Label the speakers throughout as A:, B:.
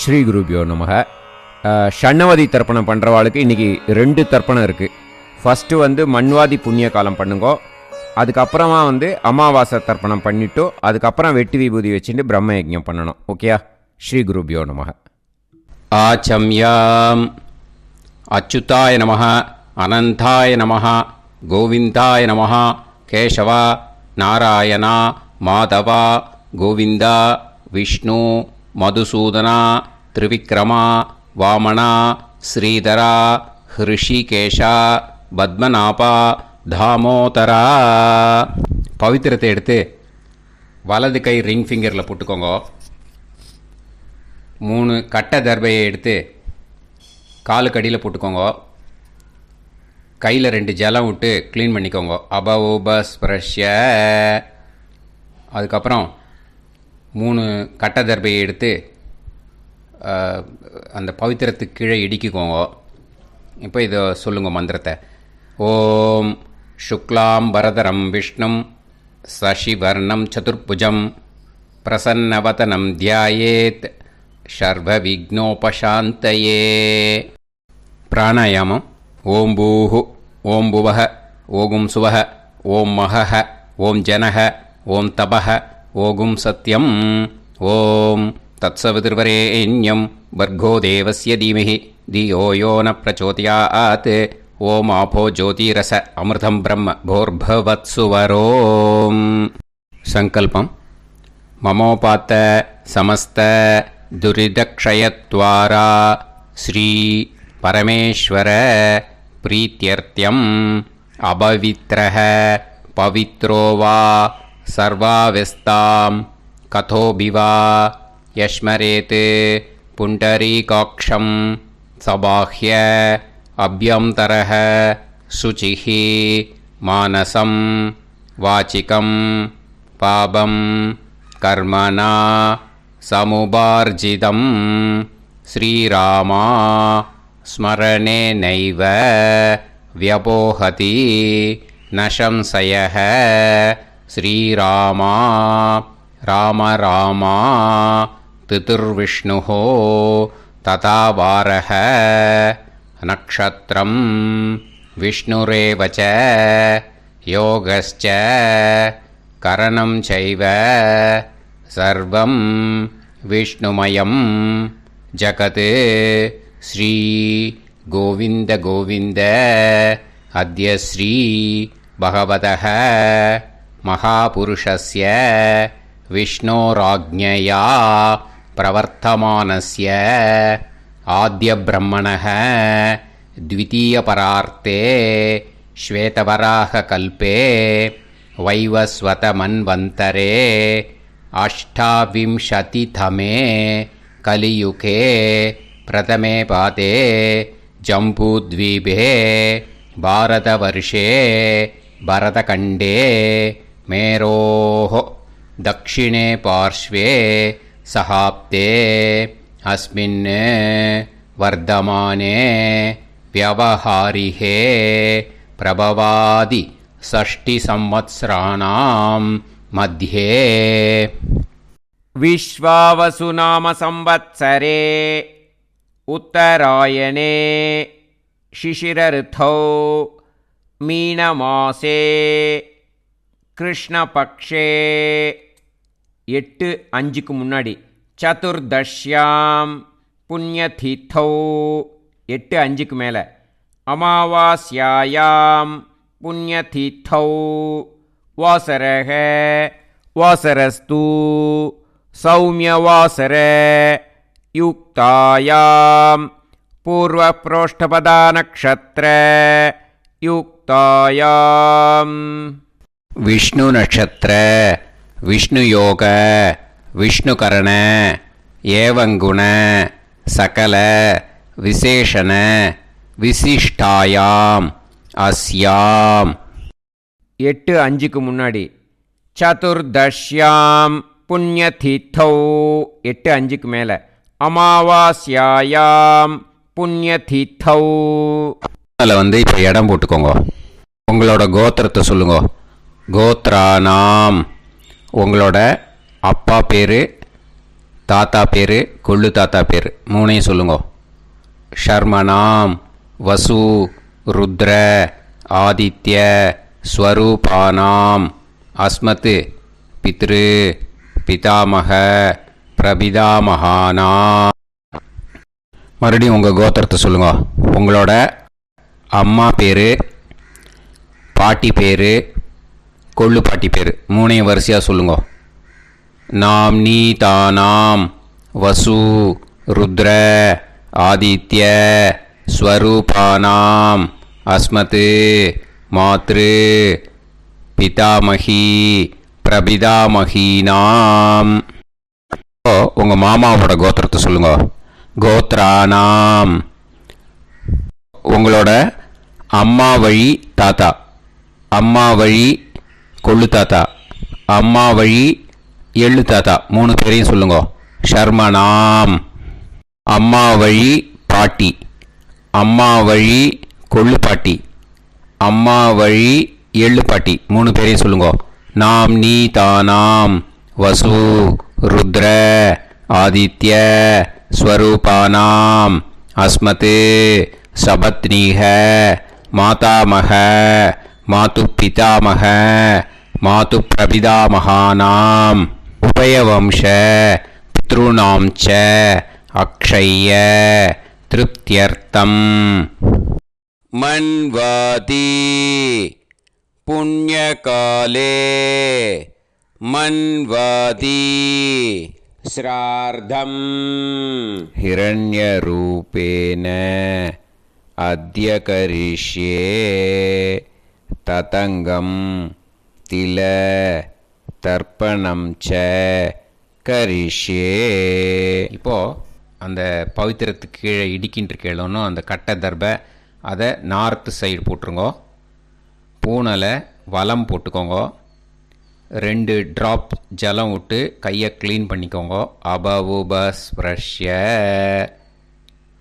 A: ஸ்ரீ குருபியோ நமக. ஷண்ணவதி தர்ப்பணம் பண்ணுறவாளுக்கு இன்றைக்கி 2 தர்ப்பணம் இருக்குது. ஃபஸ்ட்டு மண்வாதி புண்ணிய காலம் பண்ணுங்கோ. அதுக்கப்புறமா அமாவாசை தர்ப்பணம் பண்ணிவிட்டு அதுக்கப்புறம் வெட்டி விபூதி வச்சுட்டு பிரம்ம யஜ்ஞம் பண்ணணும். ஓகேயா? ஸ்ரீ குருபியோ நமக.
B: ஆச்சம்யாம். அச்சுதாய நமஹ, அனந்தாய நமஹ, கோவிந்தாய நமஹ, கேசவா, நாராயணா, மாதவா, கோவிந்தா, விஷ்ணு, மதுசூதனா, திரிவிக்ரமா, வாமனா, ஸ்ரீதரா, ஹிருஷிகேஷா, பத்மநாபா, தாமோதரா. பவித்திரத்தை எடுத்து வலது கை ரிங் ஃபிங்கரில் போட்டுக்கோங்க. 3 கட்டை தர்பையை எடுத்து காலுக்கடியில் போட்டுக்கோங்க. கையில் 2 ஜலம் விட்டு க்ளீன் பண்ணிக்கோங்க. அபவோபஸ்பிரஷ்ய. அதுக்கப்புறம் 3 கட்டை தர்பையை எடுத்து அந்த பவித்திரத்துக்கு கீழே இடிக்கிக்கோங்க. இப்போ இதை சொல்லுங்க மந்திரத்தை. ஓம் சுக்லாம் வரதரம் விஷ்ணும் சசிவர்ணம் சதுர்புஜம் பிரசன்னவதனம் தியாயேத் சர்வ விக்னோபசாந்தயே. பிராணாயாமம். ஓம் பூஹு, ஓம் புவஹ, ஓகும் சுவஹ, ஓம் மஹஹ, ஓம் ஜனஹ, ஓம் தபஹ, ஓகும் சத்யம். ஓம் தத்சவிதுர்வரேண்யம் வர்கோ தேவஸ்ய தீமஹி தியோ யோ ந பிரச்சோதயாத். ஓம் ஆபோ ஜோதிரச அமிர்தம் பிரம்ம போர்பவத்சுவரோம். சங்கல்பம். மமோபாத்த சமஸ்த துரிதக்ஷயத்வாரா ஸ்ரீ பரமேஸ்வர பிரீத்யர்த்தியம் அபவித்ரஹ பவித்ரோ வா சர்வாவஸ்தாம் கதோபிவா யஸ்மரேத் புண்டரீகாக்ஷம் சபாஹ்ய அப்யந்தரஹ சுசிஹ மானசம் வாசிகம் பாபம் கர்மணா சமுபார்ஜிதம் ஸ்ரீராமா ஸ்மரணேனைவ வ்யபோஹதி நசம்சயः. ஸ்ரீராமா ராம ராமா திதிர்விஷ்ணுः ததா வாரः நக்ஷத்ரம் விஷ்ணுரேவ ச யோகஸ்ச கரணம் சைவ சர்வம் விஷ்ணுமயம் ஜகத். ஸ்ரீ கோவிந்த கோவிந்த. அத்ய ஸ்ரீ பகவதः மகாபுருஷஸ்ய விஷ்ணோராஜ்ஞயா பிரவர்த்தமானஸ்ய ஆத்ய பிரம்மணः த்விதீயபரார்த்தே ஸ்வேதவராக கல்பே வைவஸ்வத மன்வந்தரே அஷ்டாவிம்சதிதமே கலியுகே பிரதமே பாதே ஜம்பூத்வீபே பாரதவர்ஷே பரதகண்டே மேரோः தக்ஷிணே பார்ஷ்வே சஹாப்தே அஸ்மின் வர்தமானே வியவஹாரிஹே பிரபவாதி ஷஷ்டி சம்வத்சராணாம் மத்யே.
A: விஸ்வாவசு நாம சம்வத்சரே உத்தராயணே சிசிரருத்தௌ மீனமாசே கிருஷ்ணபக்ஷே 8-5க்கு முன்னாடி சதுர்தஷ்யாம் புண்ணியதீத்தௌ 8-5க்கு மேலே அமாவாஸ்யாயாம் புண்ணியதீத்தௌ வாசரக வாசரஸ்து சௌமியவாசர யுக்தாயாம் பூர்வப்ரோஷ்டபதா நக்ஷத்ர யுக்தாயாம்
B: விஷ்ணு நட்சத்திர விஷ்ணு யோக விஷ்ணுகரண ஏவங்குண சகல விசேஷண விசிஷ்டாயாம் அஸ்யாம்.
A: 8-5க்கு முன்னாடி சதுர்தஷ்யாம் புண்ணியதீத்தௌ 8-5க்கு மேலே அமாவாஸ்யாயாம் புண்ணியதீத்தௌ.
B: அதில் இப்போ இடம் போட்டுக்கோங்க. உங்களோட கோத்திரத்தை சொல்லுங்க. கோத்ரானாம். உங்களோட அப்பா பேர் தாத்தா பேர், கொள்ளு தாத்தா பேர் மூணையும் சொல்லுங்க. ஷர்மணாம் வசு ருத்ர ஆதித்ய ஸ்வரூபானாம் அஸ்மத் பித்ரு பிதாமக பிரபிதாமகானாம். மறுபடியும் உங்கள் கோத்திரத்தை சொல்லுங்க. உங்களோட அம்மா பேர், பாட்டி பேர், கொள்ளு பாட்டி பேர் மூணையும் வரிசையாக சொல்லுங்க. நாம் நீ தானாம் வசு ருத்ர ஆதித்ய ஸ்வரூபானாம் அஸ்மத் மாத்ரு பிதாமகி பிரபிதாமகீனாம். உங்கள் மாமாவோட கோத்திரத்தை சொல்லுங்க. கோத்ரானாம். உங்களோட அம்மா வழி தாத்தா, அம்மா வழி கொள்ளு தாத்தா, அம்மா வழி எள்ளு தாத்தா மூணு பேரையும் சொல்லுங்க. ஷர்மணாம். அம்மா வழி பாட்டி, அம்மா வழி கொள்ளு பாட்டி, அம்மா வழி எள்ளு பாட்டி மூணு பேரையும் சொல்லுங்க. நாம் நீ தானாம் வசு ருத்ர ஆதித்ய ஸ்வரூபானாம் அஸ்மத் சபத்னீஹ மாதாமக மாது பிதாமக மாது பிரபிதாமகானாம் உபயவம்ச பித்ருணாம் ச அக்ஷய்ய திருப்தியர்த்தம். மன்வாதி புண்ணியகாலே மன்வாதி ஸ்ரார்த்தம் ஹிரண்யரூபேன அத்ய கரிஷ்யே ததங்கம் தில தர்ப்பணம் ச கரிஷ்யே. இப்போது அந்த பவித்திரத்துக்கு கீழே இடிக்கின்ற கீழே அந்த கட்டை தர்பை அதை நார்த்து சைடு போட்டுருங்கோ. பூனலை வலம் போட்டுக்கோங்க. 2 ட்ராப் ஜலம் விட்டு கையை க்ளீன் பண்ணிக்கோங்க. அபவுபஸ்ப்ரஷ்ய.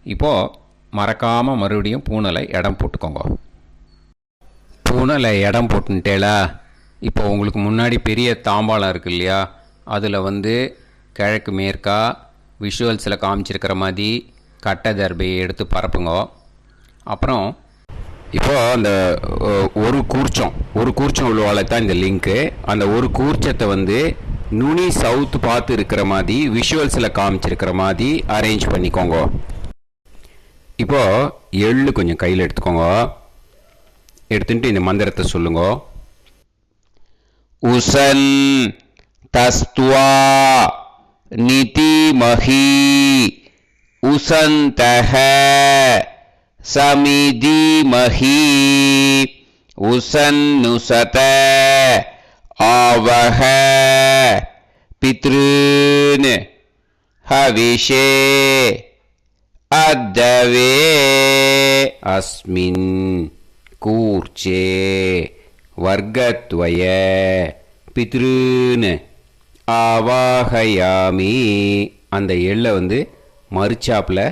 B: இப்போது மறக்காமல் மறுபடியும் பூனலை இடம் போட்டுக்கோங்க. பூனலை இடம் போட்டுட்டேலா. இப்போ உங்களுக்கு முன்னாடி பெரிய தாம்பாளம் இருக்குது இல்லையா, அதில் கிழக்கு மேற்கா விஷுவல்ஸில் காமிச்சிருக்கிற மாதிரி கட்டை தர்பையை எடுத்து பரப்புங்க. அப்புறம் இப்போது அந்த ஒரு கூர்ச்சம் உள்ளவாளை தான் இந்த லிங்க்கு. அந்த ஒரு கூர்ச்சத்தை நுனி சவுத்து பார்த்து இருக்கிற மாதிரி விஷுவல்ஸில் காமிச்சிருக்கிற மாதிரி அரேஞ்ச் பண்ணிக்கோங்க. இப்போது எள்ளு கொஞ்சம் கையில் எடுத்துக்கோங்க. எடுத்துட்டு இந்த மந்திரத்தை சொல்லுங்க. உசன் தஸ்துவா நிதிமஹி உசந்தஹ சமிதிமஹி உசன்னுசத ஆவஹ பித்ருன் ஹவிஷே அத்தவே அஸ்மின் கூர்ச்சே வர்க்கத்வய பித்ருன் ஆவாஹயாமி. அந்த எள்ளை மறுச்சாப்பில்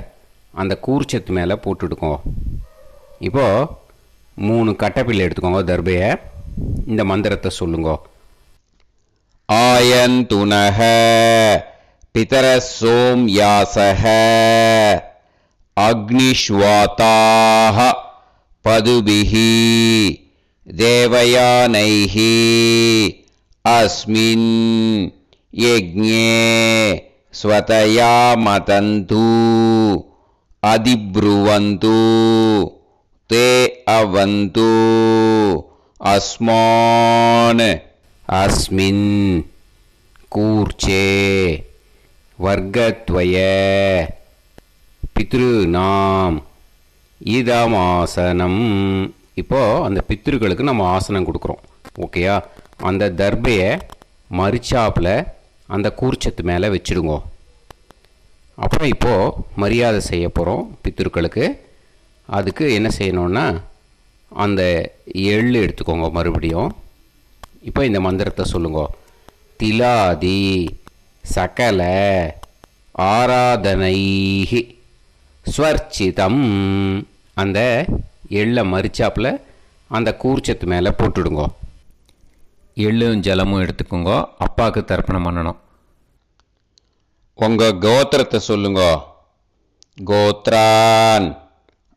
B: அந்த கூர்ச்சத்து மேலே போட்டுடுக்கோங்க. இப்போது 3 கட்டைப்பிள்ளை எடுத்துக்கோங்க. தர்பையை இந்த மந்திரத்தை சொல்லுங்க. ஆயந்துனஹ பிதர சோம்யாசஹ அக்னிஷ்வாதாஹ பதுபிஹி தேவயானைஹி அஸ்மின் யஜ்ஞே ஸ்வதயா மதந்து அதிப்ருவந்து தே அவது அஸ்மான் அஸ்மின் கூர்ச்சே வர்க்கத்வய பித்ருநாம் இதமாசனம். இப்போது அந்த பித்ருக்களுக்கு நம்ம ஆசனம் கொடுக்குறோம். ஓகேயா? அந்த தர்பையை மறுச்சாப்பில் அந்த கூர்ச்சத்து மேலே வச்சுடுங்க. அப்புறம் இப்போது மரியாதை செய்ய போகிறோம் பித்ருக்களுக்கு. அதுக்கு என்ன செய்யணுன்னா அந்த எள்ளு எடுத்துக்கோங்க. மறுபடியும் இப்போ இந்த மந்திரத்தை சொல்லுங்க. திலாதி சகல ஆராதனைஹி ஸ்வர்ச்சிதம். அந்த எள்ளை மரிச்சாப்பில் அந்த கூர்ச்சத்து மேலே போட்டுடுங்க. எள்ளும் ஜலமும் எடுத்துக்கோங்க. அப்பாவுக்கு தர்ப்பணம் பண்ணணும். உங்கள் கோத்திரத்தை சொல்லுங்க. கோத்ரான்.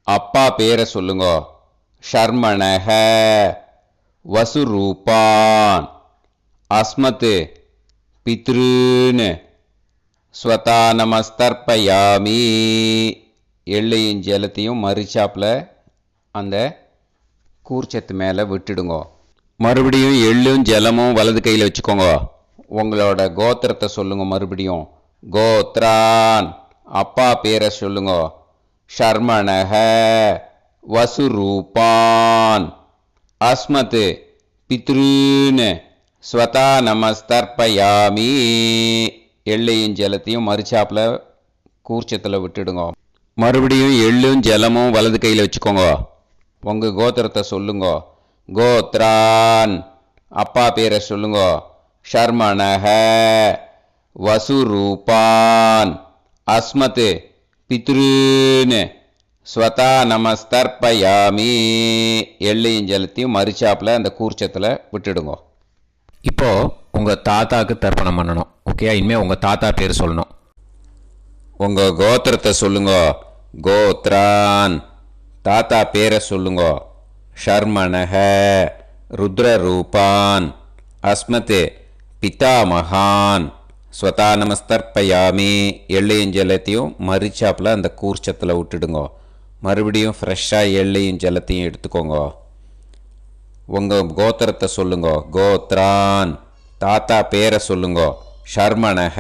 B: அப்பா பேரை சொல்லுங்க. ஷர்மணக. வசுரூபான். அஸ்மத் பித்ருன்னு. ஸ்வதா நமஸ்தர்ப்பயாமி. எள்ளையும் ஜலத்தையும் மறிச்சாப்பில் அந்த கூர்ச்சத்து மேலே விட்டுடுங்க. மறுபடியும் எள்ளும் ஜலமும் வலது கையில் வச்சுக்கோங்க. உங்களோட கோத்திரத்தை சொல்லுங்க. மறுபடியும் கோத்ரான். அப்பா பேரை சொல்லுங்க. ஷர்மணக. வசுரூபான். அஸ்மத் பித்ருன்னு. ஸ்வதா நமஸ்தர்ப்பயாமி. எள்ளையும் ஜலத்தையும் மறிச்சாப்பில் கூர்ச்சத்தில் விட்டுடுங்க. மறுபடியும் எள்ளும் ஜலமும் வலது கையில் வச்சுக்கோங்க. உங்கள் கோத்திரத்தை சொல்லுங்க. கோத்ரான். அப்பா பேரை சொல்லுங்க. ஷர்மணக. வசுரூபான். அஸ்மத் பித்ருன்னு. ஸ்வதா நமஸ்தர்ப்பயாமி. எள்ளையும் ஜலத்தையும் மறிச்சாப்பில் அந்த கூர்ச்சத்தில் விட்டுடுங்க.
A: இப்போது உங்கள் தாத்தாவுக்கு தர்ப்பணம் பண்ணணும். ஓகே, இனிமேல் உங்கள் தாத்தா பேர் சொல்லணும்.
B: உங்கள் கோத்திரத்தை சொல்லுங்க. கோத்ரான். தாத்தா பேரை சொல்லுங்க. ஷர்மணக. ருத்ரரூபான். அஸ்மத் பிதாமகான். ஸ்வதா நமஸ்தர்ப்பயாமி. எள்ளையும் ஜலத்தையும் மறிச்சாப்பில் அந்த கூர்ச்சத்தில் விட்டுடுங்க. மறுபடியும் ஃப்ரெஷ்ஷாக எள்ளையும் ஜலத்தையும் எடுத்துக்கோங்க. உங்கள் கோத்திரத்தை சொல்லுங்க. கோத்ரான். தாத்தா பேரை சொல்லுங்க. ஷர்மணக.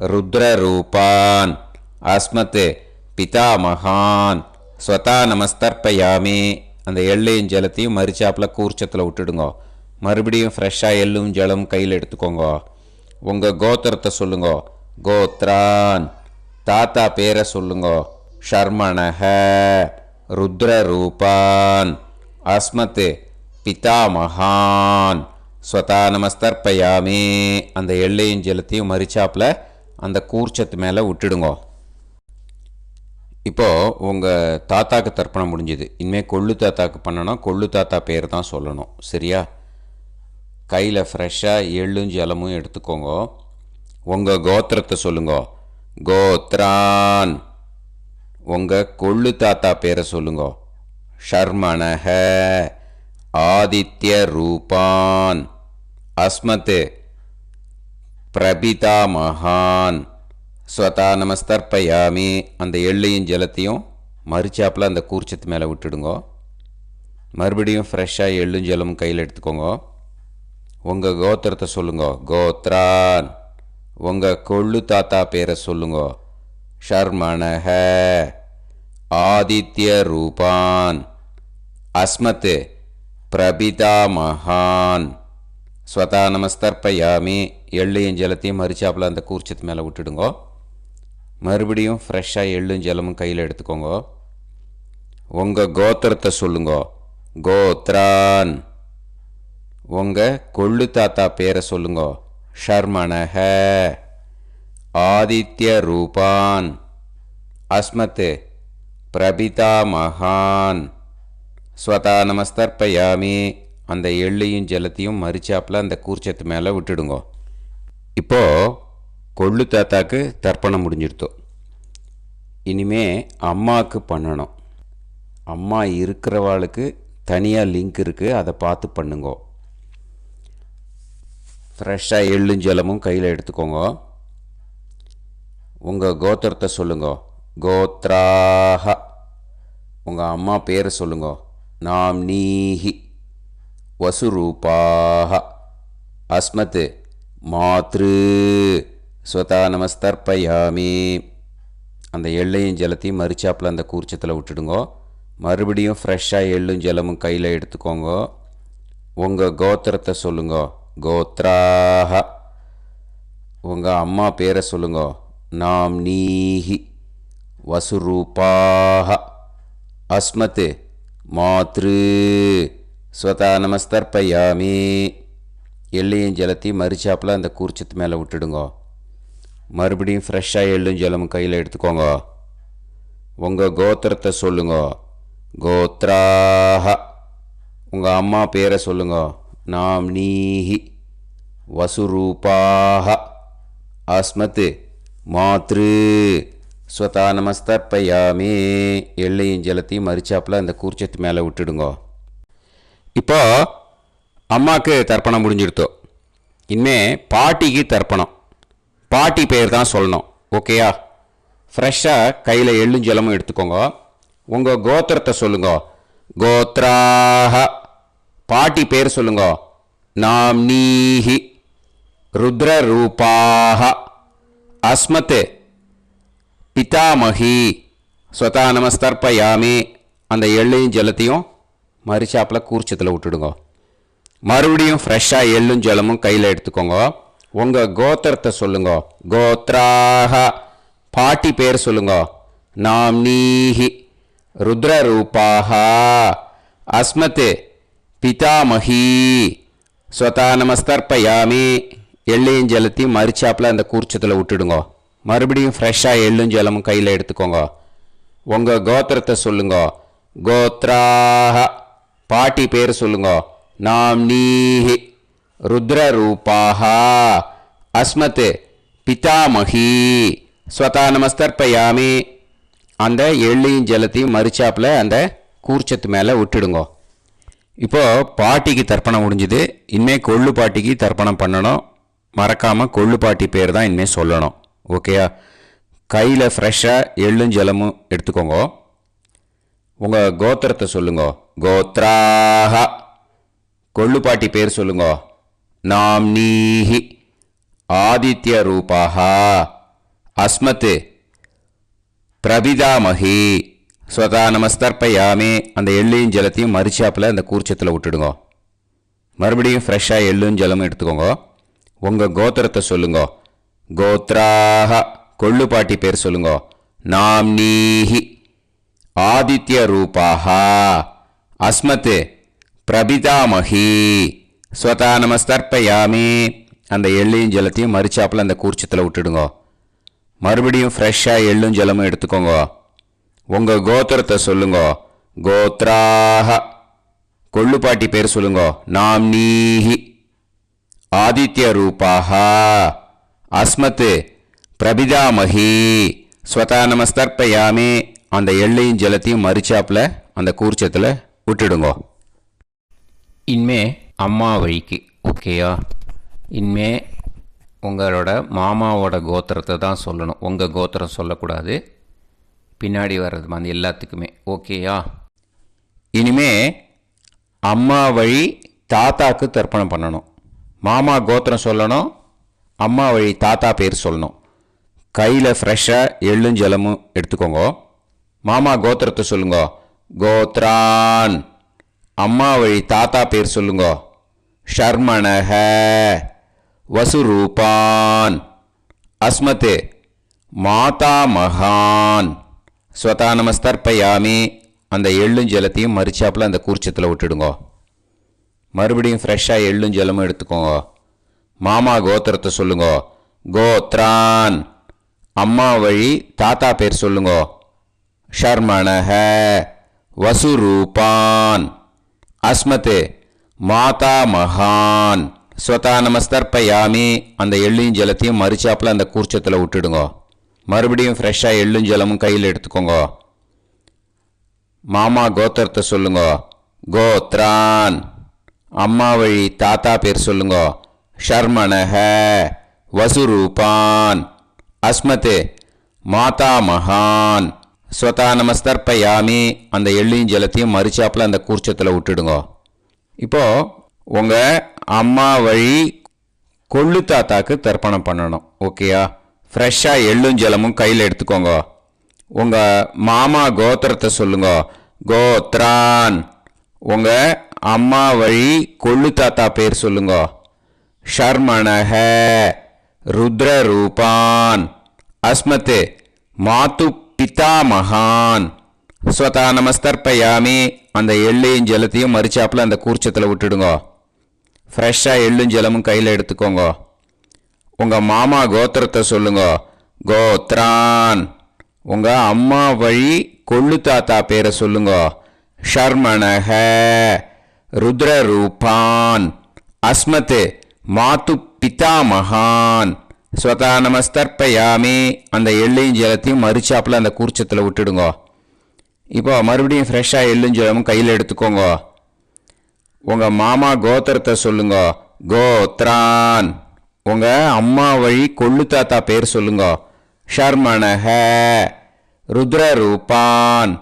B: ருத்ரரூபான். அஸ்மத் பிதாமகான். ஸ்வதா நமஸ்தர்ப்பயாமி. அந்த எள்ளையும் ஜலத்தையும் மறிச்சாப்பில் கூர்ச்சத்தில் விட்டுடுங்க. மறுபடியும் ஃப்ரெஷ்ஷாக எள்ளும் ஜலம் கையில் எடுத்துக்கோங்க. உங்கள் கோத்திரத்தை சொல்லுங்க. கோத்ரான். தாத்தா பேரை சொல்லுங்க. ஷர்மணக. ருத்ரரூபான். அஸ்மத் பிதாமகான். ஸ்வதா நமஸ்தர்ப்பயாமி. அந்த எள்ளையும் ஜலத்தையும் மறிச்சாப்பில் அந்த கூர்ச்சத்து மேலே விட்டுடுங்க. இப்போது உங்கள் தாத்தாக்கு தர்ப்பணம் முடிஞ்சுது. இனிமேல் கொள்ளு தாத்தாக்கு பண்ணணும். கொள்ளு தாத்தா பேர் தான் சொல்லணும். சரியா? கையில் ஃப்ரெஷ்ஷாக எள்ளும் ஜலமும் எடுத்துக்கோங்க. உங்கள் கோத்திரத்தை சொல்லுங்க. கோத்ரான். உங்கள் கொள்ளு தாத்தா பேரை சொல்லுங்க. ஷர்மணக. ஆதித்ய ரூபான். அஸ்மத் பிரபிதாமகான். ஸ்வதா நமஸ்தர்ப்பயாமி. அந்த எள்ளையும் ஜலத்தையும் மறிச்சாப்பில் அந்த கூர்ச்சத்து மேலே விட்டுடுங்க. மறுபடியும் ஃப்ரெஷ்ஷாக எள்ளும் ஜலமும் கையில் எடுத்துக்கோங்க. உங்கள் கோத்திரத்தை சொல்லுங்க. கோத்ரான். உங்கள் கொள்ளு தாத்தா பேரை சொல்லுங்க. ஷர்மணக. ஆதித்ய ரூபான். அஸ்மத் பிரபிதாமகான். ஸ்வதா நமஸ்தர்ப்பயாமி. எள்ளையும் ஜலத்தையும் மறிச்சாப்பில் அந்த கூர்ச்சத்து மேலே விட்டுடுங்க. மறுபடியும் ஃப்ரெஷ்ஷாக எள்ளும் ஜலமும் கையில் எடுத்துக்கோங்க. உங்கள் கோத்திரத்தை சொல்லுங்க. கோத்ரான். உங்கள் கொள்ளு தாத்தா பேரை சொல்லுங்க. ஷர்மணக. ஆதித்ய ரூபான். அஸ்மத் பிரபிதாமகான். ஸ்வதா நமஸ்தர்ப்பயாமி. அந்த எள்ளையும் ஜலத்தையும் மறிச்சாப்பில் அந்த கூர்ச்சத்து மேலே விட்டுடுங்க. இப்போது கொள்ளு தாத்தாக்கு தர்ப்பணம் முடிஞ்சிருத்தோம். இனிமே அம்மாவுக்கு பண்ணணும். அம்மா இருக்கிறவாளுக்கு தனியாக லிங்க் இருக்குது, அதை பார்த்து பண்ணுங்க. ஃப்ரெஷ்ஷாக எள்ளும் ஜலமும் கையில் எடுத்துக்கோங்க. உங்கள் கோத்திரத்தை சொல்லுங்க. கோத்ராஹ. உங்கள் அம்மா பேரை சொல்லுங்க. நாம்னீஹி. வசுரூபாஹ. அஸ்மத் மாத்ரு. ஸ்வதா நமஸ்தர்ப்பயாமி. அந்த எள்ளையும் ஜலத்தையும் மறிச்சாப்பில் அந்த கூர்ச்சத்தில் விட்டுடுங்க. மறுபடியும் ஃப்ரெஷ்ஷாக எள்ளும் ஜலமும் கையில் எடுத்துக்கோங்க. உங்கள் கோத்திரத்தை சொல்லுங்க. கோத்ராஹ. உங்கள் அம்மா பேரை சொல்லுங்க. நாம்னீஹி. வசுரூபாஹ. அஸ்மத் மாத்ரு. ஸ்வதா நமஸ்தர்ப்பயாமி. எள்ளையும் ஜலத்தையும் மறிச்சாப்பில் அந்த கூர்ச்சத்து மேலே விட்டுடுங்க. மறுபடியும் ஃப்ரெஷ்ஷாக எள்ளும் ஜலமும் கையில் எடுத்துக்கோங்க. உங்கள் கோத்திரத்தை சொல்லுங்க. கோத்ராஹ. உங்கள் அம்மா பேரை சொல்லுங்க. நாம்னீஹி. வசுரூபாஹ. அஸ்மத் மாத்ரு ஸ்வதா நமஸ்தர்ப்பயாமே. எள்ளையும் ஜலத்தையும் மறிச்சாப்பில் அந்த கூர்ச்சத்து மேலே விட்டுடுங்கோ. இப்போ அம்மாவுக்கு தர்ப்பணம் முடிஞ்சிடுத்தோ. இனிமே பாட்டிக்கு தர்ப்பணம். பாட்டி பேர் தான் சொல்லணும். ஓகேயா? ஃப்ரெஷ்ஷாக கையில் எள்ளும் ஜலமும் எடுத்துக்கோங்க. உங்கள் கோத்திரத்தை சொல்லுங்க. கோத்ராக. பாட்டி பேர் சொல்லுங்க. நாம்னீஹி ருத்ரரூபாக அஸ்மத் பிதாமகி ஸ்வதா நமஸ்தர்ப்பயாமி. அந்த எள்ளையும் ஜலத்தையும் மறிச்சாப்பில் கூர்ச்சத்தில் விட்டுடுங்க. மறுபடியும் ஃப்ரெஷ்ஷாக எள்ளும் ஜலமும் கையில் எடுத்துக்கோங்க. உங்கள் கோத்திரத்தை சொல்லுங்க. கோத்ராக. பாட்டி பேர் சொல்லுங்க. நாம்னீஹி ருத்ரரூபாக அஸ்மத் பிதாமகி ஸ்வதா நமஸ்தர்ப்பயாமி. எள்ளையும் ஜலத்தையும் மறிச்சாப்பில் அந்த கூர்ச்சத்தில் விட்டுடுங்க. மறுபடியும் ஃப்ரெஷ்ஷாக எள்ளும் ஜலமும் கையில் எடுத்துக்கோங்க. உங்கள் கோத்திரத்தை சொல்லுங்க. கோத்ராக. பாட்டி பேர் சொல்லுங்க. நாம்னீஹி ருத்ரரூபாக அஸ்மத் பிதாமகி ஸ்வதா நமஸ்தர்ப்பயாமி. அந்த எள்ளையும் ஜலத்தையும் மறிச்சாப்பில் அந்த கூர்ச்சத்து மேலே விட்டுடுங்க. இப்போது பாட்டிக்கு தர்ப்பணம் முடிஞ்சுது. இனிமேல் கொள்ளு பாட்டிக்கு தர்ப்பணம் பண்ணணும். மறக்காமல் கொள்ளு பாட்டி பேர் தான் இனிமேல் சொல்லணும். ஓகேயா? கையில் ஃப்ரெஷ்ஷாக எள்ளும் ஜலமும் எடுத்துக்கோங்க. உங்கள் கோத்திரத்தை சொல்லுங்க. கோத்ராக. கொள்ளு பாட்டி பேர் சொல்லுங்க. நாம்னீஹி ஆதித்ய ரூபாக அஸ்மத் பிரபிதாமகி ஸ்வதா நமஸ்தர்ப்பயாமே. அந்த எள்ளையும் ஜலத்தையும் மறிச்சாப்பில் அந்த கூர்ச்சத்தில் விட்டுடுங்க. மறுபடியும் ஃப்ரெஷ்ஷாக எள்ளும் ஜலமும் எடுத்துக்கோங்க. உங்கள் கோத்திரத்தை சொல்லுங்க. கோத்ராக. கொள்ளு பாட்டி பேர் சொல்லுங்க. நாம்னீஹி ஆதித்ய ரூபாக அஸ்மத் பிரபிதாமகி ஸ்வதா நமஸ்தர்ப்பயாமி. அந்த எள்ளையும் ஜலத்தையும் மறிச்சாப்பில் அந்த கூர்ச்சத்தில் விட்டுடுங்க. மறுபடியும் ஃப்ரெஷ்ஷாக எள்ளும் ஜலமும் எடுத்துக்கோங்க. உங்கள் கோத்திரத்தை சொல்லுங்க. கோத்ராக. கொள்ளு பாட்டி பேர் சொல்லுங்க. நாம்னீஹி ஆதித்ய ரூபாக அஸ்மத் பிரபிதாமகி ஸ்வதா நமஸ்தர்ப்பயாமி. அந்த எள்ளையும் ஜலத்தையும் மறிச்சாப்பில் அந்த கூர்ச்சத்தில் விட்டுடுங்க. இனிமே அம்மா வழிக்கு. ஓகேயா? இனிமே உங்களோட மாமாவோட கோத்திரத்தை தான் சொல்லணும். உங்கள் கோத்திரம் சொல்லக்கூடாது. பின்னாடி வர்றது மாதிரி எல்லாத்துக்குமே. ஓகேயா? இனிமே அம்மா வழி தாத்தாக்கு தர்ப்பணம் பண்ணணும். மாமா கோத்திரம் சொல்லணும். அம்மா வழி தாத்தா பேர் சொல்லணும். கையில் ஃப்ரெஷ்ஷாக எள்ளும் ஜலமும் எடுத்துக்கோங்க. மாமா கோத்திரத்தை சொல்லுங்க. கோத்ரான். அம்மா வழி தாத்தா பேர் சொல்லுங்க. ஷர்மணஹ வசுரூபான் அஸ்மத் மாதா மகான் ஸ்வதா நமஸ்தர்ப்பயாமி. அந்த எள்ளும் ஜலத்தையும் மறிச்சாப்பில் அந்த கூர்ச்சத்தில் விட்டுடுங்க. மறுபடியும் ஃப்ரெஷ்ஷாக எள்ளும் ஜலமும் எடுத்துக்கோங்க. மாமா கோத்திரத்தை சொல்லுங்க. கோத்ரான். அம்மா வழி தாத்தா பேர் சொல்லுங்க. ஷர்மணஹ வசுரூபான் அஸ்மத் மாதா மகான் ஸ்வதா நமஸ்தர்ப்பயாமி. அந்த எள்ளையும் ஜலத்தையும் மறிச்சாப்பில் அந்த கூர்ச்சத்தில் விட்டுடுங்க. மறுபடியும் ஃப்ரெஷ்ஷாக எள்ளும் ஜலமும் கையில் எடுத்துக்கோங்க. மாமா கோத்திரத்தை சொல்லுங்க. கோத்ரான். அம்மா வழி தாத்தா பேர் சொல்லுங்க. ஷர்மணஹ வசுரூபான் அஸ்மத் மாதா மகான் ஸ்வதா நமஸ்தர்ப்பயாமி. அந்த எள்ளையும் ஜலத்தையும் மறிச்சாப்பில் அந்த கூர்ச்சத்தில் விட்டுடுங்க. இப்போது உங்கள் அம்மா வழி கொள்ளு தாத்தாக்கு தர்ப்பணம் பண்ணணும். ஓகேயா? ஃப்ரெஷ்ஷாக எள்ளும் ஜலமும் கையில் எடுத்துக்கோங்க. உங்கள் மாமா கோத்திரத்தை சொல்லுங்க. கோத்ரான். உங்கள் அம்மா வழி கொள்ளு தாத்தா பேர் சொல்லுங்க. ஷர்மணஹ ருத்ரரூபான் அஸ்மத் மாது பிதாமகான் ஸ்வதா நமஸ்தர்ப்பயாமி. அந்த எள்ளையும் ஜலத்தையும் மறிச்சாப்பில் அந்த கூர்ச்சத்தில் விட்டுடுங்க. ஃப்ரெஷ்ஷாக எள்ளும் ஜலமும் கையில் எடுத்துக்கோங்க. உங்கள் மாமா கோத்திரத்தை சொல்லுங்க. கோத்ரான். உங்கள் அம்மா வழி கொள்ளு தாத்தா பேரை சொல்லுங்க. ஷர்மணஹ ருத்ரரூபான் அஸ்மத் மாது பிதாமகான்
A: ஸ்வதா நமஸ்தர்ப்பயாமி. அந்த எள்ளையும் ஜலத்தையும் மறிச்சாப்பில் அந்த கூர்ச்சத்தில் விட்டுடுங்க. இப்போ மறுபடியும் ஃப்ரெஷ்ஷாக எள்ளும் ஜலமும் கையில் எடுத்துக்கோங்க. உங்கள் மாமா கோத்திரத்தை சொல்லுங்க. கோத்ரான். உங்கள் அம்மா வழி கொள்ளு தாத்தா பேர் சொல்லுங்க. ஷர்மணஹ ருத்ரரூபான்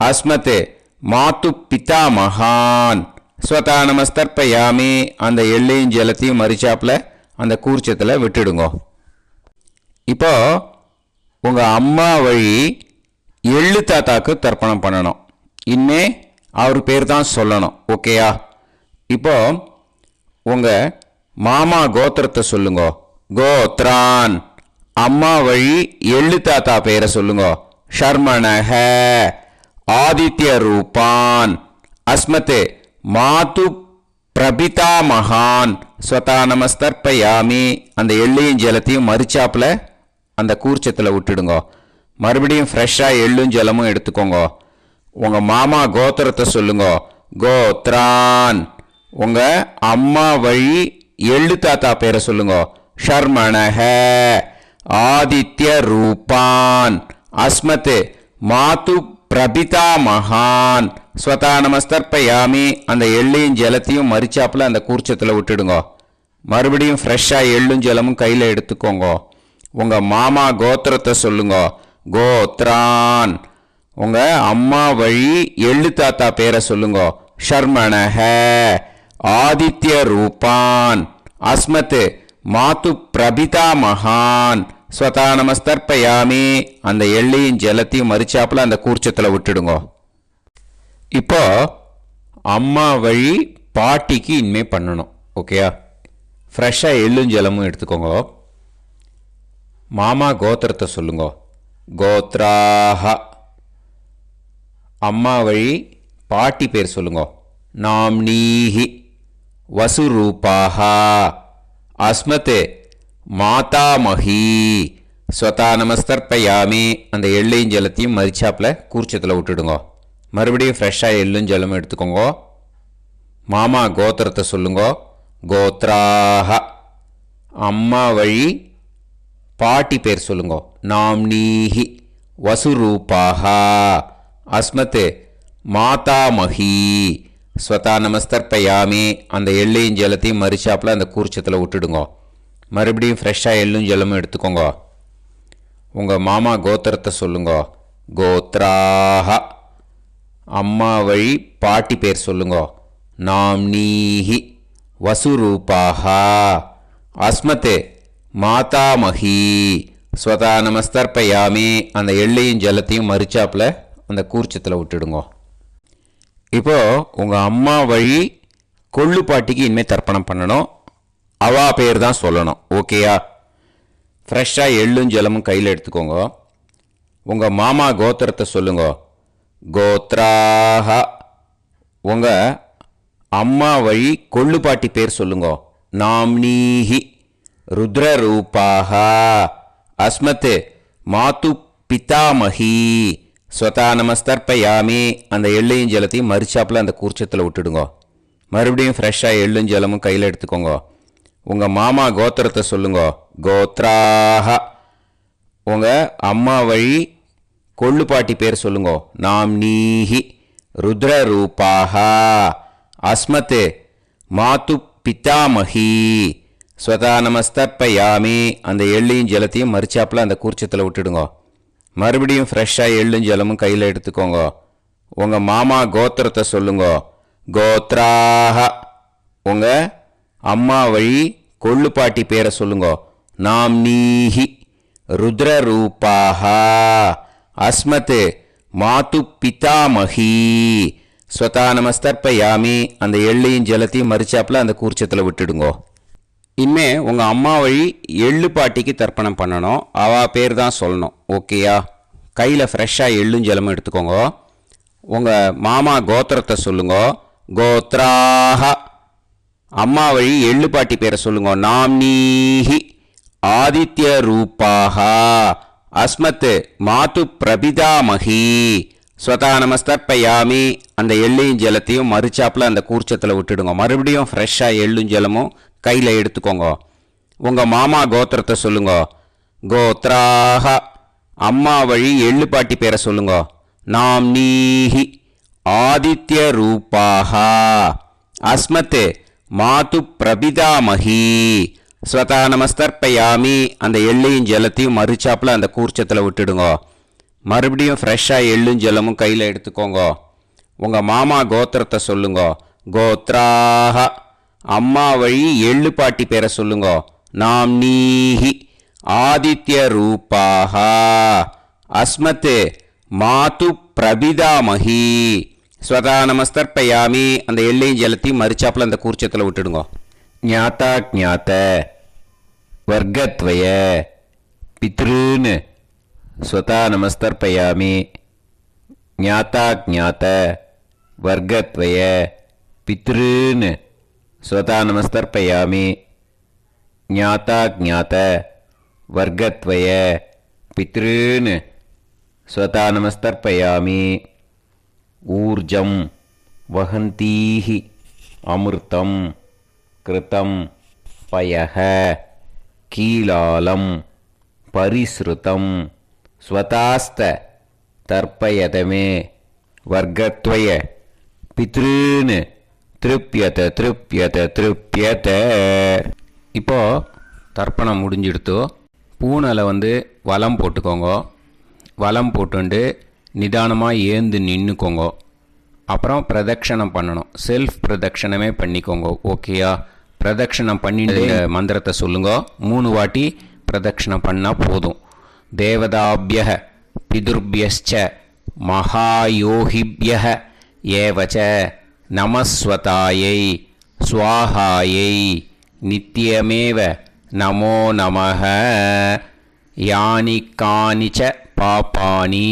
A: அஸ்மத் மாத்து பிதா மகான். ஸ்வதா நமஸ்தர்ப்பயாமி. அந்த எள்ளையும் ஜலத்தையும் மறிச்சாப்பில் அந்த கூர்ச்சத்தில் விட்டுடுங்க. இப்போ உங்கள் அம்மா வழி எள்ளு தாத்தாக்கு தர்ப்பணம் பண்ணணும். இனிமே அவர் பேர் தான் சொல்லணும். ஓகேயா? இப்போ உங்கள் மாமா கோத்திரத்தை சொல்லுங்க. கோத்ரான். அம்மா வழி எள்ளு தாத்தா பேரை சொல்லுங்க. ஷர்மணஹ ஆதித்ய ரூபான் அஸ்மத் மாத்து பிரபிதா மகான். ஸ்வதா நமஸ்தர்ப்பயாமி. அந்த எள்ளையும் ஜலத்தையும் மறிச்சாப்பில் அந்த கூர்ச்சத்தில் விட்டுடுங்க. மறுபடியும் ஃப்ரெஷ்ஷாக எள்ளும் ஜலமும் எடுத்துக்கோங்க. உங்கள் மாமா கோத்திரத்தை சொல்லுங்க. கோத்ரான். உங்கள் அம்மா வழி எள்ளு தாத்தா பேரை சொல்லுங்க. ஷர்மணஹ ஆதித்ய ரூபான் அஸ்மத் மாத்து பிரபிதா மகான். ஸ்வதா நமஸ்தர்ப்பயாமி. அந்த எள்ளையும் ஜலத்தையும் மறிச்சாப்பில் அந்த கூர்ச்சத்தில் விட்டுடுங்க. மறுபடியும் ஃப்ரெஷ்ஷாக எள்ளும் ஜலமும் கையில் எடுத்துக்கோங்க. உங்கள் மாமா கோத்திரத்தை சொல்லுங்க. கோத்ரான். உங்கள் அம்மா வழி எள்ளு தாத்தா பேரை சொல்லுங்க. ஷர்மணஹ ஆதித்ய ரூபான் அஸ்மத் மாத்து பிரபிதா மகான். ஸ்வதா நமஸ்தர்ப்பயாமி. அந்த எள்ளையும் ஜலத்தையும் மறிச்சாப்பில் அந்த கூர்ச்சத்தில் விட்டுடுங்க. இப்போ அம்மா வழி பாட்டிக்கு இனிமே பண்ணணும். ஓகேயா? ஃப்ரெஷ்ஷாக எள்ளும் ஜலமும் எடுத்துக்கோங்க. மாமா கோத்திரத்தை சொல்லுங்க. கோத்ராஹ. அம்மா வழி பாட்டி பேர் சொல்லுங்க. நாம்னீஹி வசுரூபாஹ அஸ்மத் மாதாமஹி. ஸ்வதா நமஸ்தர்ப்பயாமி. அந்த எள்ளையும் ஜலத்தையும் மறிச்சாப்பில் கூர்ச்சத்தில் விட்டுடுங்க. மறுபடியும் ஃப்ரெஷ்ஷாக எள்ளும் ஜலமும் எடுத்துக்கோங்க. மாமா கோத்திரத்தை சொல்லுங்க. கோத்ராஹ. அம்மா வழி பாட்டி பேர் சொல்லுங்க. நாம்னீஹி வசுரூபாஹ அஸ்மத் மாதாமஹி. ஸ்வதா நமஸ்தர்ப்பயாமி. அந்த எள்ளையும் ஜலத்தையும் மறிச்சாப்பில் அந்த கூர்ச்சத்தில் விட்டுடுங்க. மறுபடியும் ஃப்ரெஷ்ஷாக எள்ளும் ஜலமும் எடுத்துக்கோங்க. உங்கள் மாமா கோத்திரத்தை சொல்லுங்க. கோத்ராஹ. அம்மா வழி பாட்டி பேர் சொல்லுங்க. நாம்னீஹி வசுரூபாஹ அஸ்மத் மாதாமஹி. ஸ்வதா நமஸ்தர்ப்பயாமி. அந்த எள்ளையும் ஜலத்தையும் மறிச்சாப்பில் அந்த கூர்ச்சத்தில் விட்டுடுங்க. இப்போ உங்கள் அம்மா வழி கொள்ளு பாட்டிக்கு இனிமேல் தர்ப்பணம் பண்ணணும். அவா பேர் தான் சொல்லணும். ஓகேயா? ஃப்ரெஷ்ஷாக எள்ளும் ஜலமும் கையில் எடுத்துக்கோங்க. உங்கள் மாமா கோத்திரத்தை சொல்லுங்க. கோத்ராஹ. உங்கள் அம்மா வழி கொள்ளு பாட்டி பேர் சொல்லுங்க. நாம்னீஹி ருத்ரரூபாஹ அஸ்மத் மாத்து பிதாமஹி. ஸ்வதா நமஸ்தர்ப்பயாமி. அந்த எள்ளையும் ஜலத்தையும் மறிச்சாப்பில் அந்த கூர்ச்சத்தில் விட்டுடுங்க. மறுபடியும் ஃப்ரெஷ்ஷாக எள்ளும் ஜலமும் கையில் எடுத்துக்கோங்க. உங்கள் மாமா கோத்திரத்தை சொல்லுங்க. கோத்ராஹ. உங்கள் அம்மா வழி கொள்ளு பாட்டி பேர் சொல்லுங்க. நாம்னீஹி ருத்ரரூபாஹ அஸ்மத் மாத்து பிதாமஹி. ஸ்வதா நமஸ்தர்ப்பயாமி. அந்த எள்ளையும் ஜலத்தையும் மறிச்சாப்பில் அந்த கூர்ச்சத்தில் விட்டுடுங்க. மறுபடியும் ஃப்ரெஷ்ஷாக எள்ளும் ஜலமும் கையில் எடுத்துக்கோங்க. உங்கள் மாமா கோத்திரத்தை சொல்லுங்க. கோத்ராஹ. உங்கள் அம்மா வழி கொள்ளு பாட்டி பேரை சொல்லுங்க. நாம்னீஹி ருத்ரரூபாஹ அஸ்மத் மாத்து பிதாமஹி. ஸ்வதா நமஸ்தர்ப்பயாமி. அந்த எள்ளையும் ஜலத்தையும் மறிச்சாப்பில் அந்த கூர்ச்சத்தில் விட்டுடுங்க. இனிமே உங்கள் அம்மா வழி எள்ளு பாட்டிக்கு தர்ப்பணம் பண்ணணும். அவா பேர் தான் சொல்லணும். ஓகேயா? கையில் ஃப்ரெஷ்ஷாக எள்ளும் ஜலமும் எடுத்துக்கோங்க. உங்கள் மாமா கோத்திரத்தை சொல்லுங்க. கோத்ராஹ. அம்மா வழி எள்ளு பாட்டி பேரை சொல்லுங்க. நாம்னீஹி ஆதித்ய ரூபாஹ அஸ்மத் மாத்து பிரபிதாமஹி. ஸ்வதா நமஸ்தர்ப்பயாமி. அந்த எள்ளையும் ஜலத்தையும் மறிச்சாப்பில் அந்த கூர்ச்சத்தில் விட்டுடுங்க. மறுபடியும் ஃப்ரெஷ்ஷாக எள்ளும் ஜலமும் கையில் எடுத்துக்கோங்க.
B: உங்கள் மாமா கோத்திரத்தை சொல்லுங்க. கோத்ராக அம்மா வழி எள்ளு பாட்டி பேரை சொல்லுங்க. நாம் நீஹி ஆதித்ய ரூபாக அஸ்மத் மாது பிரபிதாமகி ஸ்வதா நமஸ்தர்ப்பயாமி. அந்த எள்ளையும் ஜலத்தையும் மறுச்சாப்பில் அந்த கூர்ச்சத்தில் விட்டுடுங்க. மறுபடியும் ஃப்ரெஷ்ஷாக எள்ளும் ஜலமும் கையில் எடுத்துக்கோங்க. உங்கள் மாமா கோத்திரத்தை சொல்லுங்க. கோத்ராக அம்மா வழி எள்ளு பாட்டி பேரை சொல்லுங்க. நாம் நீஹி ஆதித்ய ரூபாக அஸ்மத் மாது பிரபிதாமகி ஸ்வதா நமஸ்தர்ப்பயாமி. அந்த எள்ளையும் ஜலத்தையும் மறுச்சாப்பில் அந்த கூர்ச்சத்தில் விட்டுடுங்க.
A: ஞாதா ஞாத வர்க்கத்வய பித்ருன் ஸ்வதா நமஸ்தர்ப்பயாமி. ஞாதா ஞாத வர்க்கத்வய பித்ருன் ஸ்வதா நமஸ்தர்ப்பயாமி. ஞாதா ஞாத வர்க்கத்வய பித்ருன் ஸ்வதா நமஸ்தர்ப்பயாமி. ஊர்ஜம் வஹந்தீஹி அமிர்தம் கிருதம் பயஹ கீலாலம் பரிஸ்ருதம் ஸ்வதாஸ்த தர்ப்பயதமே வர்க்கத்வய பித்ருன் திருப்யத திருப்யத திருப்யத.
B: இப்போது தர்ப்பணம் முடிஞ்சிடுத்தோ பூனலை வலம் போட்டுக்கோங்க. வலம் போட்டுண்டு நிதானமாக ஏந்து நின்றுக்கோங்க. அப்புறம் பிரதட்சணம் பண்ணணும். செல்ஃப் பிரதட்சணமே பண்ணிக்கோங்க. ஓகேயா? பிரதட்சணம் பண்ணிட்டு மந்திரத்தை சொல்லுங்க. 3 வாட்டி பிரதட்சணம் பண்ணால் போதும். தேவதாபிய பிதுர்பியஸ்ச மகாயோகிபிய ஏவச்ச நமஸ்வதாயை ஸ்வாஹாயை நித்யமேவ நமோ நமஹ. யானி கானிச்ச பாபானி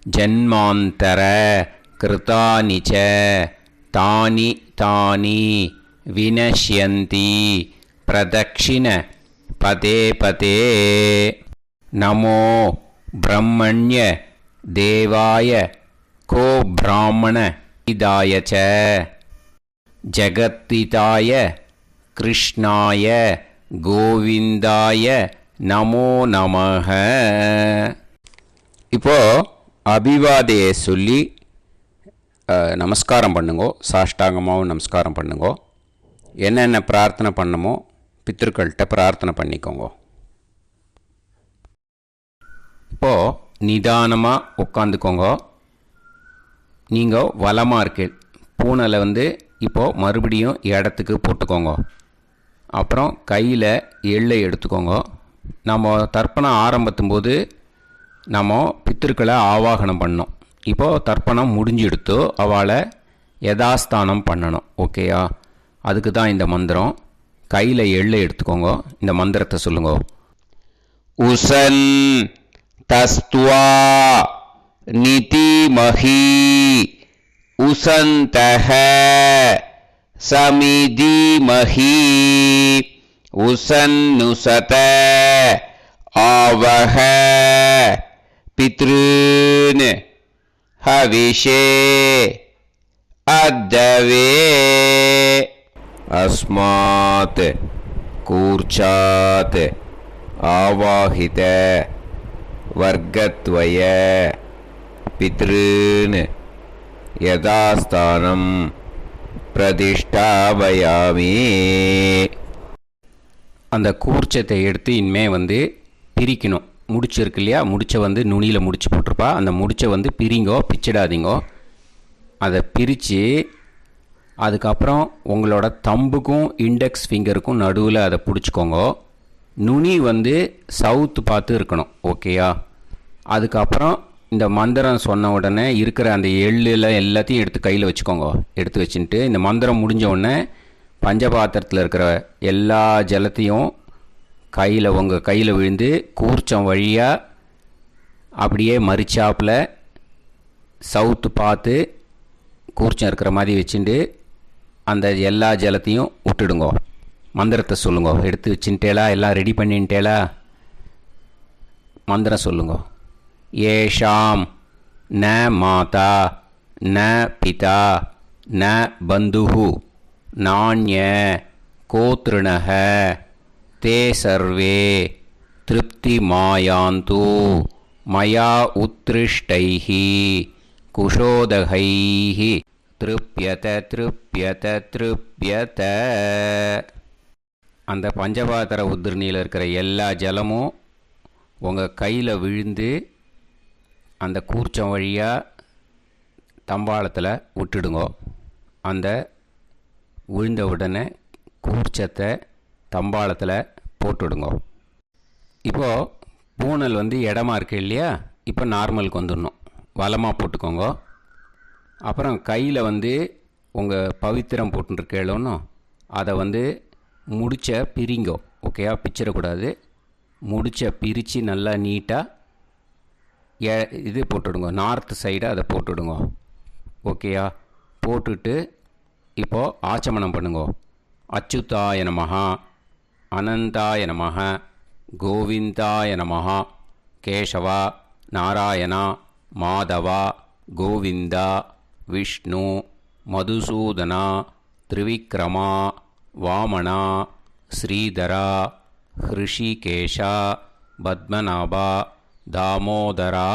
B: ஜன்மாந்தர கிருதானி ச தானி தானி வினஷ்யந்தி பிரதக்ஷிண பதே பதே. நமோ பிரம்மண்ய தேவாய கோ பிராமண இதாய ச ஜகத்திதாய கிருஷ்ணாய கோவிந்தாய நமோ நமஹ. இப்போது அபிவாதையை சொல்லி நமஸ்காரம் பண்ணுங்கோ. சாஷ்டாங்கமாகவும் நமஸ்காரம் பண்ணுங்கோ. என்னென்ன பிரார்த்தனை பண்ணமோ பித்திருக்கள்கிட்ட பிரார்த்தனை பண்ணிக்கோங்க. இப்போது நிதானமாக உட்காந்துக்கோங்க. நீங்கள் வலமாக இருக்கு பூனலை இப்போது மறுபடியும் இடத்துக்கு போட்டுக்கோங்க. அப்புறம் கையில் எள்ளை எடுத்துக்கோங்க. நம்ம தர்ப்பணம் ஆரம்பத்தும் போது நம்ம பித்திருக்களை ஆவாகனம் பண்ணோம். இப்போது தர்ப்பணம் முடிஞ்செடுத்து அவளை யதாஸ்தானம் பண்ணணும். ஓகேயா? அதுக்கு தான் இந்த மந்திரம். கையில் எள்ளை எடுத்துக்கோங்க. இந்த மந்திரத்தை சொல்லுங்க. உசன் தஸ்துவா நிதிமஹி உசந்தஹ சமிதிமஹி உசன்னுசத ஆவஹ பித்ருன் ஹவிஷே அத்தவே.
A: அஸ்மாத் கூர்ச்சாத் ஆவாஹித வர்க்கத்வய பித்ருன் யதாஸ்தானம் பிரதிஷ்டாபயாமி.
B: அந்த கூர்ச்சத்தை எடுத்து இனிமே பிரிக்கணும். முடிச்சிருக்கு இல்லையா? முடிச்சை நுனியில் முடிச்சு போட்டிருப்பா. அந்த முடிச்சை பிரிங்கோ, பிச்சிடாதீங்கோ. அதை பிரித்து அதுக்கப்புறம் உங்களோட தம்புக்கும் இண்டெக்ஸ் ஃபிங்கருக்கும் நடுவில் அதை பிடிச்சிக்கோங்க. நுனி சவுத்து பார்த்து இருக்கணும். ஓகேயா? அதுக்கப்புறம் இந்த மந்திரம் சொன்ன உடனே இருக்கிற அந்த எள்ளில் எல்லாத்தையும் எடுத்து கையில் வச்சுக்கோங்க. எடுத்து வச்சுட்டு இந்த மந்திரம் முடிஞ்ச உடனே பஞ்சபாத்திரத்தில் இருக்கிற எல்லா ஜலத்தையும் உங்கள் கையில் விழுந்து கூர்ச்சம் வழியாக அப்படியே மறிச்சாப்பில் சவுத்து பார்த்து கூர்ச்சம் இருக்கிற மாதிரி வச்சுட்டு அந்த எல்லா ஜலத்தையும் விட்டுடுங்க. மந்திரத்தை சொல்லுங்க. எடுத்து வச்சுட்டேலா? எல்லாம் ரெடி பண்ணிட்டேலா? மந்திரம் சொல்லுங்க. ஏஷாம் ந மாதா ந பிதா ந பந்துஹு நாண்ய கோத்ருணஹ ते सर्वे तृप्तिमायान्तु मया उत्कृष्टैः कुशोदकैः तृप्यत तृप्यत तृप्यत. அந்த பஞ்சபாத்திர உதிரணியில் இருக்கிற எல்லா ஜலமும் உங்கள் கையில் விழுந்து அந்த கூர்ச்சம் வழியாக தம்பாளத்தில் விட்டுடுங்கோ. அந்த விழுந்த உடனே கூர்ச்சத்தை தம்பாளத்தில் போட்டுவிடுங்கோ. இப்போது பூனல் இடமா இருக்கு இல்லையா, இப்போ நார்மலுக்கு வந்துடணும். வலமாக போட்டுக்கோங்க. அப்புறம் கையில் உங்கள் பவித்திரம் போட்டுருக்கேளோன்னு அதை முடிச்ச பிரிங்கோ. ஓகேயா, பிச்சிடக்கூடாது. முடிச்ச பிரித்து நல்லா நீட்டாக இது போட்டுவிடுங்க. நார்த் சைடு அதை போட்டுவிடுங்க. ஓகேயா, போட்டுட்டு இப்போது ஆச்சமனம் பண்ணுங்க. அச்சுதாய நமஹ, அனந்தாய நமஹ, கோவிந்தாய நமஹ, கேசவா, நாராயணா, மாதவா, கோவிந்தா, விஷ்ணு, மதுசூதனா, திரிவிக்ரமா, வாமனா, ஸ்ரீதரா, ஹிருஷிகேஷா, பத்மநாபா, தாமோதரா.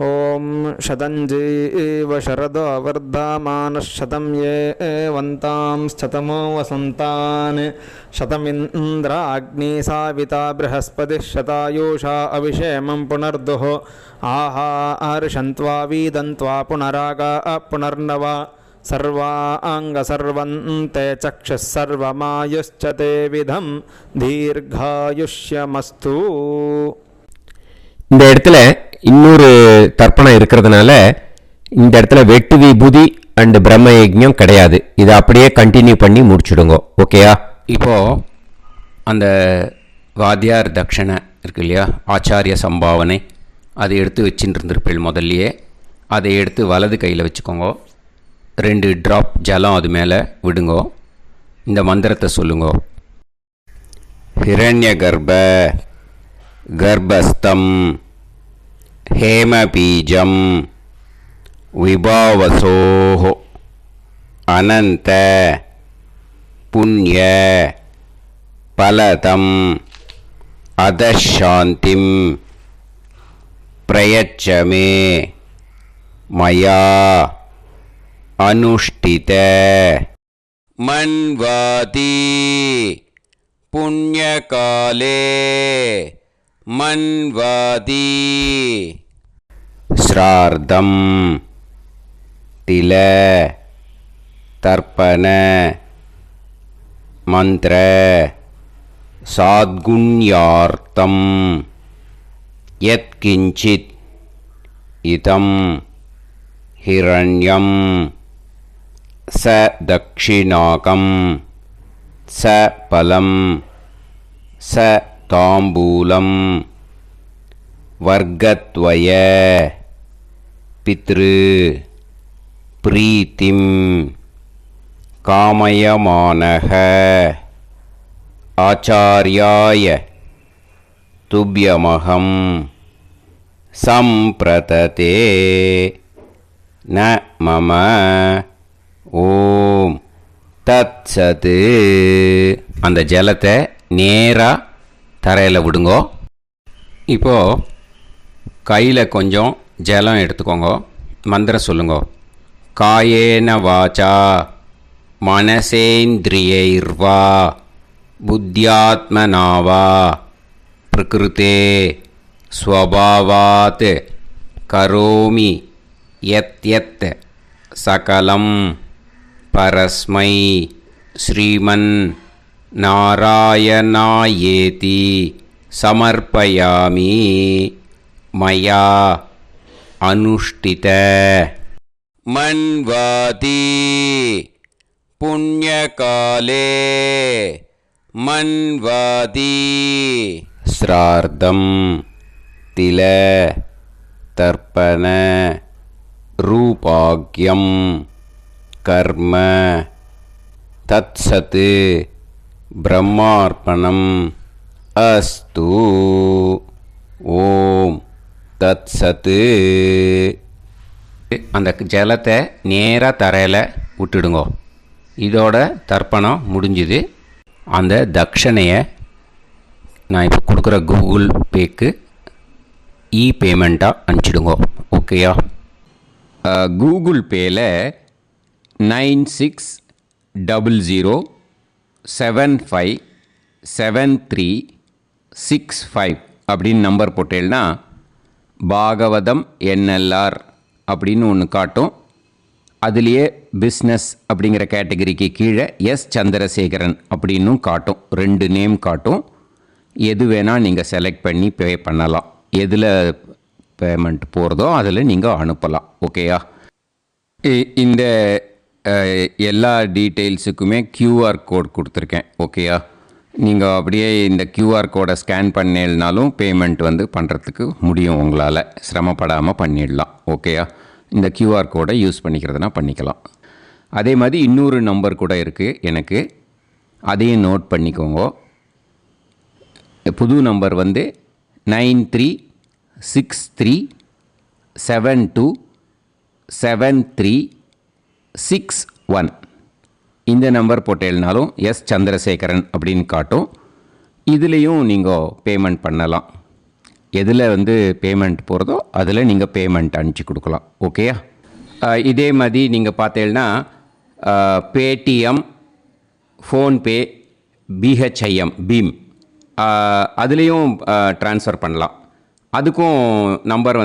C: ஓம் शतञ्जीव शरदो वर्धमानः शतं ये वन्तां शतमो वसन्तान् शतमिन्द्राग्नी साविता बृहस्पतिः शतायुषा अभिषेमं पुनर्दुः आहार्षन्त्वा वीदन्त्वा पुनरागा पुनर्नवा सर्वाङ्गसर्वन्ते चक्षुः सर्वमायुश्च ते विधं दीर्घायुष्यमस्तु.
A: இந்த இடத்துல இன்னொரு தர்ப்பணம் இருக்கிறதுனால இந்த இடத்துல வெட்டு விபூதி அண்ட் பிரம்ம யஜ்ஞம் கிடையாது. இதை அப்படியே கண்டினியூ பண்ணி முடிச்சுடுங்க. ஓகேயா,
B: இப்போது அந்த வாத்தியார் தட்சணை இருக்கு இல்லையா, ஆச்சாரிய சம்பாவனை, அதை எடுத்து வச்சுட்டு இருந்திருப்பேள் முதல்லையே. அதை எடுத்து வலது கையில் வச்சுக்கோங்க. 2 ட்ராப் ஜலம் அது மேலே விடுங்கோ. இந்த மந்திரத்தை சொல்லுங்கோ. ஹிரண்ய கர்ப்ப கர்ப்பஸ்தம் ஹேமபீஜம் விபாவசோஹ அனந்த புண்ணிய பலதம் அதசாந்திம் பிரயச்சமே மயா அனுஷ்டித மன்வாதி புண்ணியகாலே மன்வாதி ஸ்ரார்த்தம் தில தர்ப்பண மந்திர சாத்குண்யார்த்தம் யத்கிஞ்சித் இதம் ஹிரண்யம் ச தக்ஷிணாகம் ச பலம் ச தாம்பூலம் வர்க்கத்வய பித்ரு பிரீத்திம் காமயமானஹ ஆச்சார்யாய துப்யமகம் சம்பிரததே ந மம. ஓம் தத்சத். அந்த ஜலத்தை நேராக தரையில் விடுங்கோ. இப்போது கையில் கொஞ்சம் ஜலம் எடுத்துக்கோங்க. மந்திரம் சொல்லுங்கோ. காயேன வாச்சா மனசேந்திரியைர்வா புத்தியாத்மனாவா பிரகிருதே ஸ்வபாவாத் கரோமி யத் யத் சகலம் பரஸ்மை ஸ்ரீமன் நாராயணாயேதி சமர்ப்பயாமி மயா அனுஷ்டித மன்வாதி புண்ணியகாலே மன்வாதி ஸ்ரார்த்தம் தில தர்ப்பண ரூபாக்யம் கர்ம தத்சத் பிரம்மார்ப்பணம் அஸ்து. ஓம் தத்சத். அந்த ஜலத்தை நேராக தரையில் விட்டுடுங்கோ. இதோட தர்ப்பணம் முடிஞ்சுது. அந்த தட்சணையை நான் இப்போ கொடுக்குற கூகுள் பேக்கு பேமெண்ட்டாக அனுப்பிச்சிடுங்க. ஓகேயா?
A: கூகுள் பேயில் 9600757365 அப்படின்னு நம்பர் போட்டேன்னா பாகவதம் என்எல்ஆர் அப்படின்னு ஒன்று காட்டும். அதுலேயே பிஸ்னஸ் அப்படிங்கிற கேட்டகரிக்கு கீழே எஸ் சந்திரசேகரன் அப்படின்னும் காட்டும். 2 நேம் காட்டும். எது வேணால் நீங்கள் செலக்ட் பண்ணி பே பண்ணலாம். எதில் பேமெண்ட் போகிறதோ அதில் நீங்கள் அனுப்பலாம். ஓகேயா? இந்த எல்லா டீட்டெயில்ஸுக்குமே QR கோட் கொடுத்துருக்கேன். ஓகேயா? நீங்கள் அப்படியே இந்த QR கோடை ஸ்கேன் பண்ணேனாலும் பேமெண்ட் பண்ணுறதுக்கு முடியும். உங்களால் சிரமப்படாமல் பண்ணிடலாம். ஓகேயா? இந்த QR கோடை யூஸ் பண்ணிக்கிறதுனா பண்ணிக்கலாம். அதே மாதிரி இன்னொரு நம்பர் கூட இருக்குது எனக்கு, அதையும் நோட் பண்ணிக்கோங்க. புது நம்பர் 9363727361. இந்த நம்பர் போட்டேனாலும் எஸ் சந்திரசேகரன் அப்படின்னு காட்டும். இதுலேயும் நீங்கள் பேமெண்ட் பண்ணலாம். எதில் பேமெண்ட் போகிறதோ அதில் நீங்கள் பேமெண்ட் அனுப்பிச்சி கொடுக்கலாம். ஓகேயா? இதே மாதிரி நீங்கள் பார்த்தீங்கன்னா பேடிஎம், ஃபோன்பே, பிஹெச்ஐஎம், பீம் அதுலேயும் ட்ரான்ஸ்ஃபர் பண்ணலாம். அதுக்கும் நம்பர்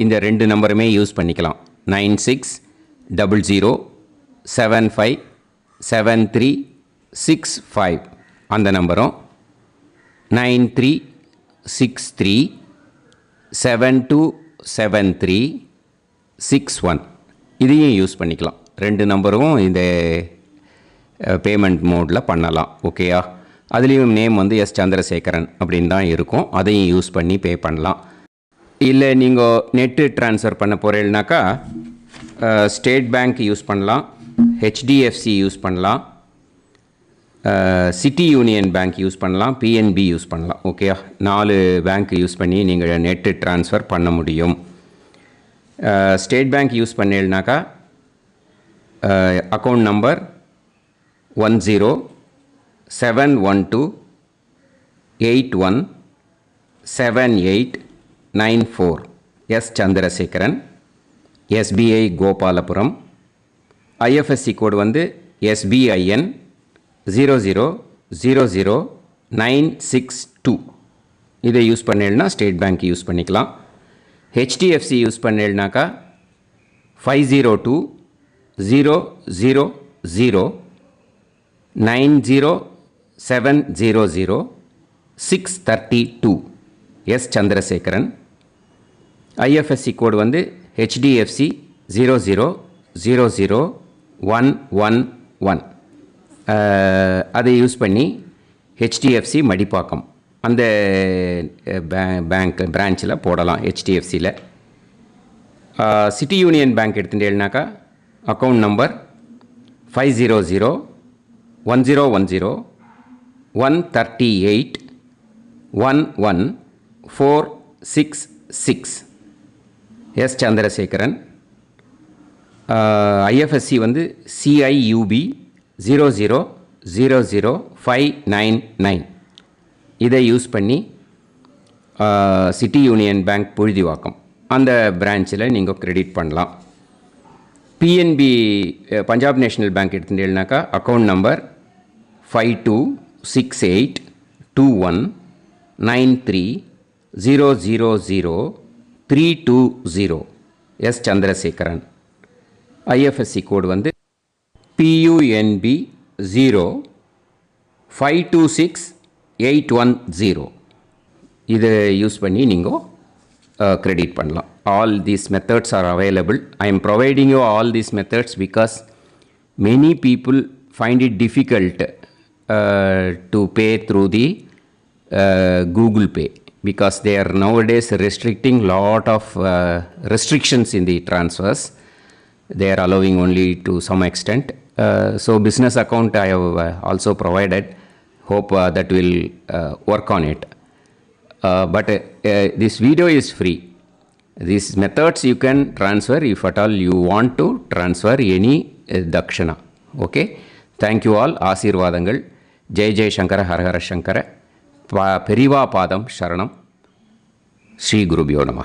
A: இந்த 2 நம்பருமே யூஸ் பண்ணிக்கலாம். 9600757365 அந்த நம்பரும் 9363727361 இதையும் யூஸ் பண்ணிக்கலாம். 2 நம்பரும் இந்த பேமெண்ட் மோடில் பண்ணலாம். ஓகேயா? அதுலேயும் நேம் எஸ் சந்திரசேகரன் அப்படின்னு தான் இருக்கும். அதையும் யூஸ் பண்ணி பே பண்ணலாம். இல்லை நீங்கள் நெட்டு ட்ரான்ஸ்ஃபர் பண்ண போகிறீங்கனாக்கா ஸ்டேட் பேங்க் யூஸ் பண்ணலாம், HDFC யூஸ் பண்ணலாம், சிட்டி யூனியன் பேங்க் யூஸ் பண்ணலாம், PNB யூஸ் பண்ணலாம். ஓகேயா? 4 பேங்க் யூஸ் பண்ணி நீங்கள் நெட்டு ட்ரான்ஸ்ஃபர் பண்ண முடியும். ஸ்டேட் பேங்க் யூஸ் பண்ணீங்கனாக்கா account number 1071281789 S Chandrasekaran, SBI Gopalapuram. IFSC code SBIN 0000962. இதை யூஸ் பண்ணீங்கன்னா ஸ்டேட் பேங்க் யூஸ் பண்ணிக்கலாம். HDFC யூஸ் பண்ணீங்கனாக்கா 50200907000632 S Chandrasekaran. IFSC code HDFC 0000111. அதை யூஸ் பண்ணி HDFC மடிப்பாக்கம் அந்த பேங்க் பிரான்ச்சில் போடலாம். HDFCயில் சிட்டி யூனியன் பேங்க் எடுத்துட்டேன்னாக்கா account number 50011010114666 S Chandrasekaran. IFSC CIUB 0000599. இதை யூஸ் பண்ணி சிட்டி யூனியன் பேங்க் புழுதிவாக்கம் அந்த பிரான்ச்சில் நீங்கள் கிரெடிட் பண்ணலாம். PNB பஞ்சாப் நேஷ்னல் பேங்க் எடுத்துட்டீங்கன்னாக்கா account number 52682193000320 S Chandrasekaran. IFSC code PUNB 0526810. இதை யூஸ் பண்ணி நீங்கள் கிரெடிட் பண்ணலாம். All these methods are available. I am providing you all these methods because many people find it difficult to pay through the Google Pay because they are nowadays restricting lot of restrictions in the transfers. They are allowing only to some extent. So business account I have also provided. Hope that will work on it. But this video is free. These methods you can transfer if at all you want to transfer any dakshana. Okay. Thank you all. ஆசீர்வாதங்கள்.
B: ஜெய ஜெயசங்கர ஹரஹர சங்கர பெரிவா பாதம் சரணம். ஸ்ரீ குருபியோ நமः.